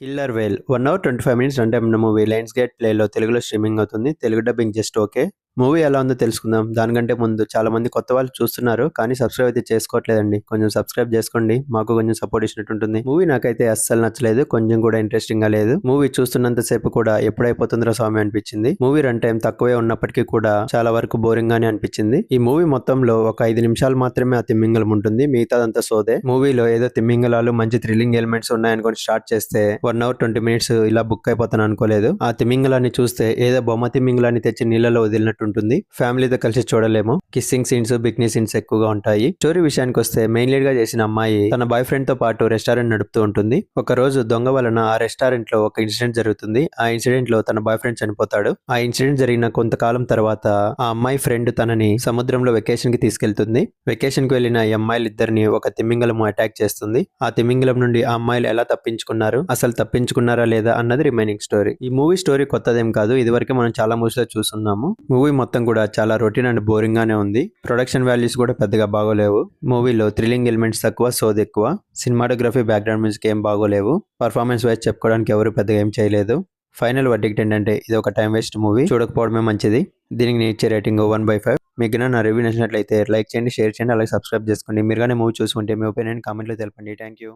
Killer వేల్ 1 hour 25 minutes run time ఉన్న movie Lions gate ప్లేలో తెలుగులో స్ట్రీమింగ్ అవుతుంది. Telugu dubbing just okay. Movie ఎలా ఉందో తెలుసుకుందాం. దానికంటే ముందు చాలా మంది కొత్త వాళ్ళు చూస్తున్నారు కానీ సబ్స్క్రైబ్ అయితే చేసుకోవట్లేదండి. కొంచెం సబ్స్క్రైబ్ చేసుకోండి, మాకు కొంచెం సపోర్ట్ ఇచ్చినట్టు ఉంటుంది. మూవీ నాకైతే అస్సలు నచ్చలేదు, కొంచెం కూడా ఇంట్రెస్టింగ్ గా లేదు. మూవీ చూస్తున్నంత సేపు కూడా ఎప్పుడైపోతుందో స్వామి అనిపించింది. మూవీ రన్ టైం తక్కువే ఉన్నప్పటికీ కూడా చాలా వరకు బోరింగ్ గానే అనిపించింది. ఈ మూవీ మొత్తంలో ఒక 5 నిమిషాలు మాత్రమే ఆ తిమ్మింగలం ఉంటుంది, మిగతాదంతా సోదే. మూవీలో ఏదో తిమ్మింగలాలు మంచి థ్రిల్లింగ్ ఎలిమెంట్స్ ఉన్నాయనుకొని స్టార్ట్ చేస్తే 1 అవర్ 20 మినిట్స్ ఇలా బుక్ అయిపోతాను అనుకోలేదు. ఆ తిమ్మింగలాన్ని చూస్తే ఏదో బొమ్మ తిమ్మింగలాన్ని తెచ్చి నీళ్ళలో వదిలినట్టు ఉంటుంది. ఫ్యామిలీతో కలిసి చూడలేము. కిస్సింగ్ సీన్స్, బిక్నీ సీన్స్ ఎక్కువగా ఉంటాయి. స్టోరీ విషయానికి వస్తే మెయిన్ లీడ్ గా చేసిన అమ్మాయి తన బాయ్ ఫ్రెండ్ తో పాటు రెస్టారెంట్ నడుపుతూ ఉంటుంది. ఒక రోజు దొంగ వలన ఆ రెస్టారెంట్ లో ఒక ఇన్సిడెంట్ జరుగుతుంది. ఆ ఇన్సిడెంట్ లో తన బాయ్ ఫ్రెండ్ చనిపోతాడు. ఆ ఇన్సిడెంట్ జరిగిన కొంతకాలం తర్వాత ఆ అమ్మాయి ఫ్రెండ్ తనని సముద్రంలో వెకేషన్ కి తీసుకెళ్తుంది. వెకేషన్ కి వెళ్లిన ఈ అమ్మాయిలిద్దరిని ఒక తిమ్మింగలం అటాక్ చేస్తుంది. ఆ తిమ్మింగలం నుండి ఆ అమ్మాయిలు ఎలా తప్పించుకున్నారు, అసలు తప్పించుకున్నారా లేదా అన్నది రిమైనింగ్ స్టోరీ. ఈ మూవీ స్టోరీ కొత్తదేం కాదు, ఇదివరకే మనం చాలా మూవీస్ లో చూస్తున్నాము. మూవీ మొత్తం కూడా చాలా రొటీన్ అండ్ బోరింగ్ గానే ఉంది. ప్రొడక్షన్ వాల్యూస్ కూడా పెద్దగా బాగోలేవు. మూవీలో థ్రిల్లింగ్ ఎలిమెంట్స్ తక్కువ, సోది ఎక్కువ. సినిమాటోగ్రఫీ, బ్యాక్గ్రౌండ్ మ్యూజిక్ ఏం బాగోలేవు. పర్ఫార్మెన్స్ వైజ్ చెప్పుకోవడానికి ఎవరు పెద్దగా ఏం చేయలేదు. ఫైనల్ వర్డిక్ట్ ఏంటంటే ఇది ఒక టైం వేస్ట్ మూవీ, చూడకపోవడమే మంచిది. దీనికి నేను ఇచ్చే రేటింగ్ 1/5. మీకు నా రివ్యూ నచ్చినట్లయితే లైక్ చేయండి, షేర్ చేయండి, అలాగే సబ్స్క్రైబ్ చేసుకోండి. మీరు కానీ మూవీ చూసుకుంటే మీ ఒపీనియన్ కామెంట్లో తెలపండి. Thank you.